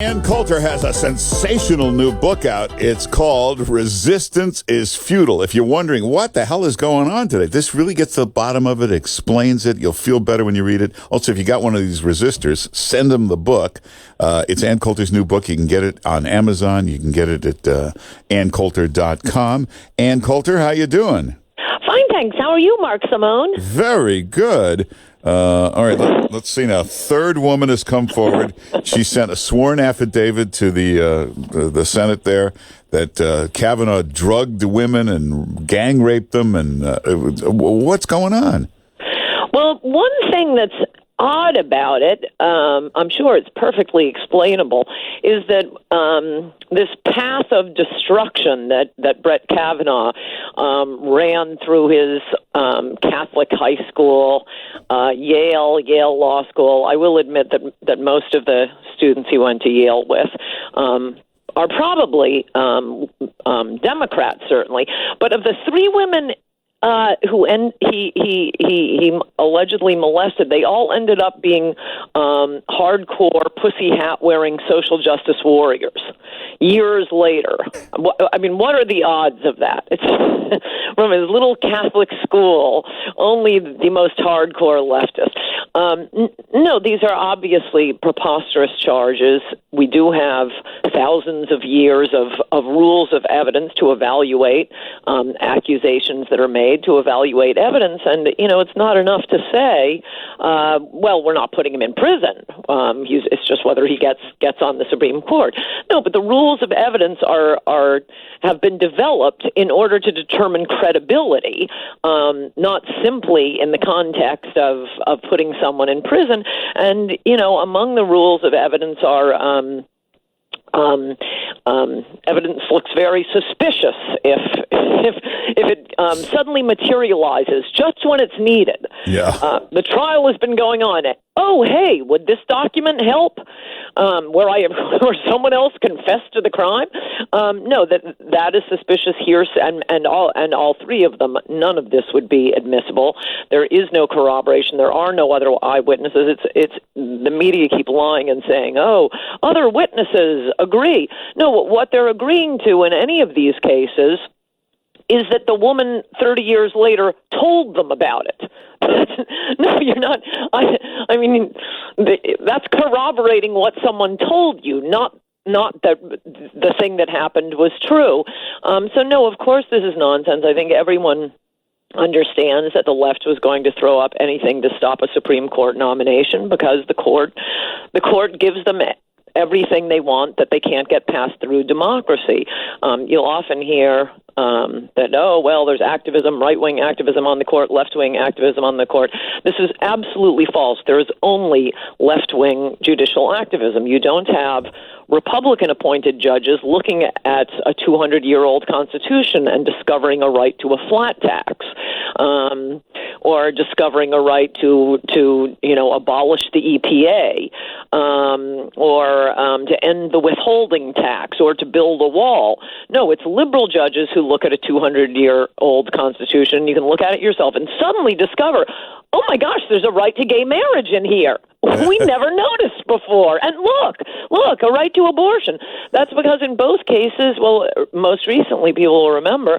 Coulter has a sensational new book out. It's called Resistance is Futile. If you're wondering what the hell is going on today, this really gets to the bottom of it, explains it. You'll feel better when you read it. Also, if you got one of these resistors, send them the book. It's Ann Coulter's new book. You can get it on Amazon. You can get it at anncoulter.com. Ann Coulter, how you doing? Fine, thanks. How are you, Mark Simone? Very good. All right, let's see now. Third woman has come forward. She sent a sworn affidavit to the Senate there that Kavanaugh drugged the women and gang raped them. And what's going on? Well, one thing that's odd about it, I'm sure it's perfectly explainable, is that this path of destruction that Brett Kavanaugh ran through his Catholic high school, Yale Law School. I will admit that most of the students he went to Yale with are probably Democrats, certainly. But of the three women who he allegedly molested, they all ended up being hardcore pussy hat wearing social justice warriors years later. I mean, what are the odds of that? It's from his little Catholic school, only the most hardcore leftist. No, these are obviously preposterous charges. We do have thousands of years of rules of evidence to evaluate accusations that are made, to evaluate evidence, and it's not enough to say, well, we're not putting him in prison. It's just whether he gets on the Supreme Court. No, but the rules of evidence have been developed in order to determine credibility, not simply in the context of putting someone in prison. And among the rules of evidence are evidence looks very suspicious if it suddenly materializes just when it's needed. Yeah. The trial has been going on. Oh, hey, would this document help? Where someone else confessed to the crime? No, that is suspicious here, and all three of them. None of this would be admissible. There is no corroboration. There are no other eyewitnesses. It's the media keep lying and saying, oh, other witnesses agree. No, what they're agreeing to in any of these cases is that the woman 30 years later told them about it. No, you're not. I mean, that's corroborating what someone told you, not that the thing that happened was true. So, no, of course this is nonsense. I think everyone understands that the left was going to throw up anything to stop a Supreme Court nomination because the court gives them everything they want that they can't get passed through democracy. You'll often hear that, oh, well, there's activism, right-wing activism on the court, left-wing activism on the court. This is absolutely false. There is only left-wing judicial activism. You don't have Republican-appointed judges looking at a 200-year-old Constitution and discovering a right to a flat tax, or discovering a right to abolish the EPA, or to end the withholding tax, or to build a wall. No, it's liberal judges who look at a 200-year-old Constitution. You can look at it yourself and suddenly discover, oh my gosh, there's a right to gay marriage in here. We never noticed before. And look, a right to abortion. That's because in both cases, well, most recently, people will remember,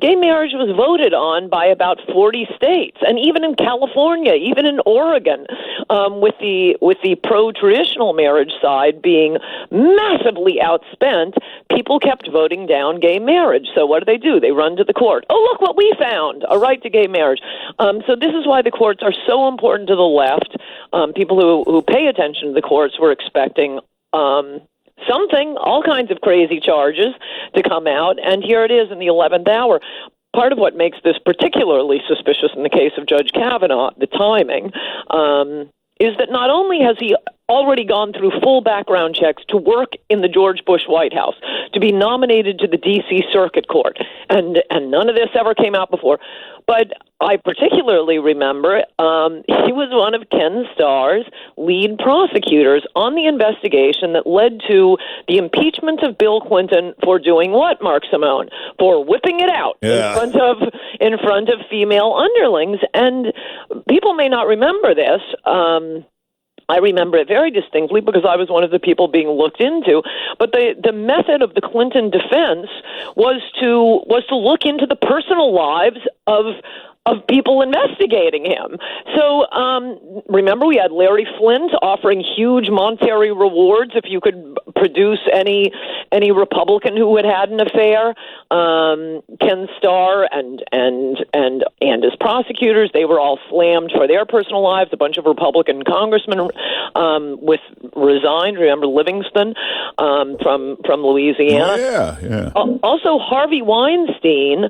gay marriage was voted on by about 40 states. And even in California, even in Oregon, with the pro-traditional marriage side being massively outspent, people kept voting down gay marriage. So what do? They run to the court. Oh, look what we found, a right to gay marriage. So this is why the courts are so important to the left. People who pay attention to the courts were expecting all kinds of crazy charges to come out, and here it is in the 11th hour. Part of what makes this particularly suspicious in the case of Judge Kavanaugh, the timing, is that not only has he already gone through full background checks to work in the George Bush White House, to be nominated to the D.C. Circuit Court, and none of this ever came out before, but I particularly remember he was one of Ken Starr's lead prosecutors on the investigation that led to the impeachment of Bill Clinton for doing what, Mark Simone? For whipping it out in front of female underlings. And people may not remember this. I remember it very distinctly because I was one of the people being looked into. But the method of the Clinton defense was to look into the personal lives of people investigating him. So remember, we had Larry Flint offering huge monetary rewards if you could produce any Republican who had an affair. Ken Starr and his prosecutors, they were all slammed for their personal lives. A bunch of Republican congressmen resigned. Remember Livingston from Louisiana. Oh, yeah. Also, Harvey Weinstein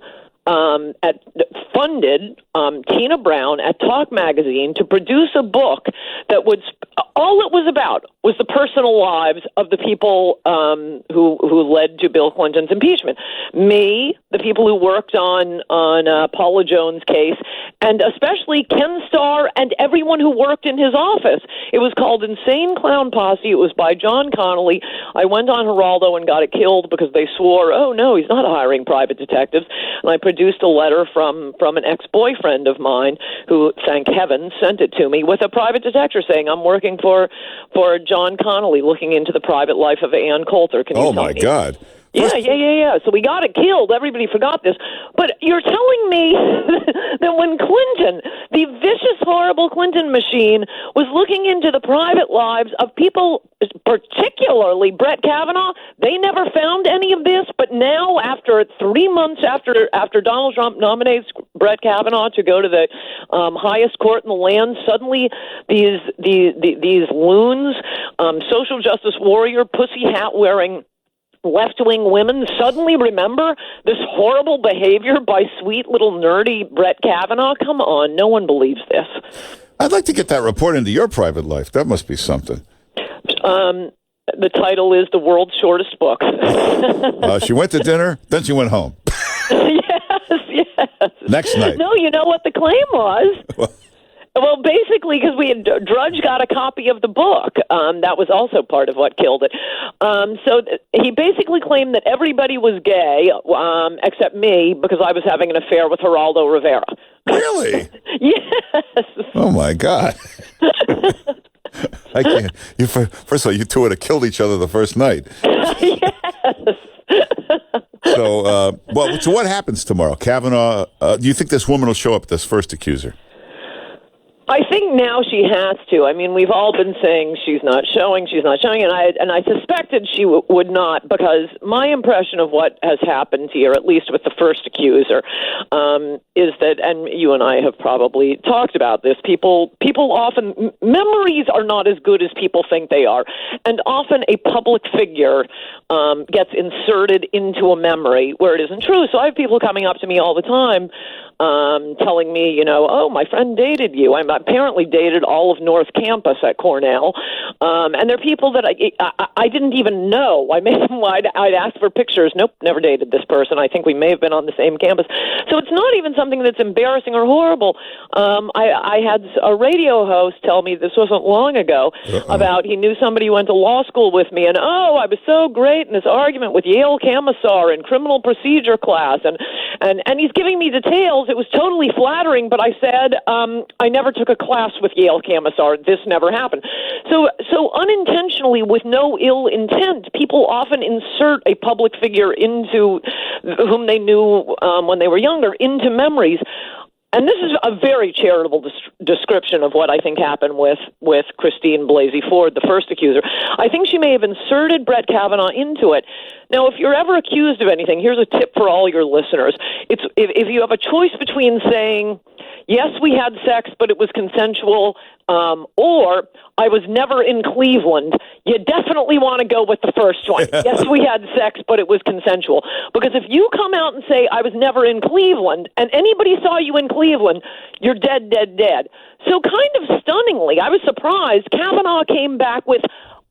funded Tina Brown at Talk Magazine to produce a book that would all it was about was the personal lives of the people who led to Bill Clinton's impeachment. Me, the people who worked on Paula Jones' case, and especially Ken Starr and everyone who worked in his office. It was called Insane Clown Posse. It was by John Connolly. I went on Geraldo and got it killed because they swore, oh, no, he's not hiring private detectives. And I produced a letter from an ex-boyfriend of mine who, thank heaven, sent it to me with a private detective saying, I'm working for John Connolly looking into the private life of Ann Coulter. Can you tell me? Oh, my God. Yeah. So we got it killed. Everybody forgot this. But you're telling me that when Clinton, the vicious, horrible Clinton machine, was looking into the private lives of people, particularly Brett Kavanaugh, they never found any of this. But now, after 3 months after Donald Trump nominates Brett Kavanaugh to go to the highest court in the land, suddenly these loons, social justice warrior, pussy hat wearing left-wing women suddenly remember this horrible behavior by sweet little nerdy Brett Kavanaugh? Come on, no one believes this. I'd like to get that report into your private life. That must be something. The title is The World's Shortest Book. She went to dinner, then she went home. Yes. Next night. No, you know what the claim was? Well, basically, because Drudge got a copy of the book. That was also part of what killed it. So he basically claimed that everybody was gay, except me, because I was having an affair with Geraldo Rivera. Really? Yes. Oh, my God. I can't. First of all, you two would have killed each other the first night. Yes. So what happens tomorrow? Kavanaugh, do you think this woman will show up, this first accuser? I think now she has to. I mean, we've all been saying she's not showing, and I suspected she would not, because my impression of what has happened here, at least with the first accuser, is that, and you and I have probably talked about this, people often, memories are not as good as people think they are, and often a public figure gets inserted into a memory where it isn't true. So I have people coming up to me all the time telling me, oh, my friend dated you. I'm apparently dated all of North Campus at Cornell. And they're people that I didn't even know. I'd ask for pictures. Nope, never dated this person. I think we may have been on the same campus. So it's not even something that's embarrassing or horrible. I had a radio host tell me, this wasn't long ago, about he knew somebody who went to law school with me, and I was so great in this argument with Yale Camisar in criminal procedure class, and he's giving me details. It was totally flattering, but I said, I never took a class with Yale Camisar. This never happened. So unintentionally, with no ill intent, people often insert a public figure into whom they knew when they were younger into memories. And this is a very charitable description of what I think happened with Christine Blasey Ford, the first accuser. I think she may have inserted Brett Kavanaugh into it. Now, if you're ever accused of anything, here's a tip for all your listeners. It's if you have a choice between saying, yes, we had sex, but it was consensual, or I was never in Cleveland, you definitely want to go with the first one. Yes, we had sex, but it was consensual. Because if you come out and say, I was never in Cleveland, and anybody saw you in Cleveland, you're dead, dead, dead. So kind of stunningly, I was surprised, Kavanaugh came back with,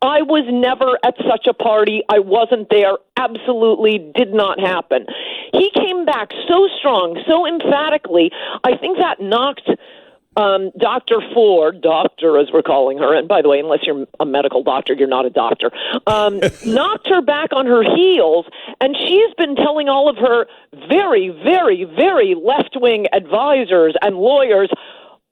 I was never at such a party. I wasn't there. Absolutely did not happen. He came back so strong, so emphatically. I think that knocked Dr. Ford, doctor as we're calling her, and by the way, unless you're a medical doctor, you're not a doctor, knocked her back on her heels, and she's been telling all of her very, very, very left-wing advisors and lawyers,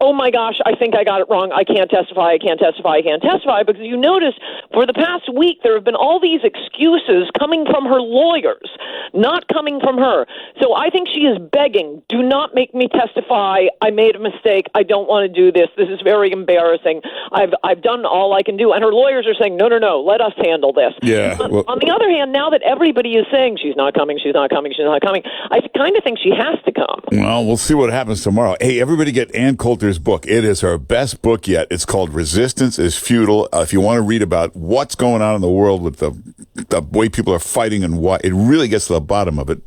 oh my gosh, I think I got it wrong. I can't testify. Because you notice for the past week, there have been all these excuses coming from her lawyers, not coming from her. So I think she is begging, do not make me testify. I made a mistake. I don't want to do this. This is very embarrassing. I've done all I can do. And her lawyers are saying, no, let us handle this. Yeah. Well, on the other hand, now that everybody is saying she's not coming, I kind of think she has to come. Well, we'll see what happens tomorrow. Hey, everybody get Ann Coulter's book. It is her best book yet. It's called Resistance is Futile. If you want to read about what's going on in the world with the way people are fighting and why, it really gets to the bottom of it.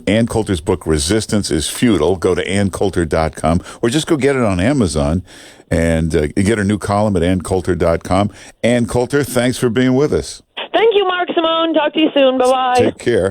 Ann Coulter's book, Resistance is Futile. Go to anncoulter.com or just go get it on Amazon and get her new column at anncoulter.com. Ann Coulter, thanks for being with us. Thank you, Mark Simone. Talk to you soon. Bye-bye. Take care.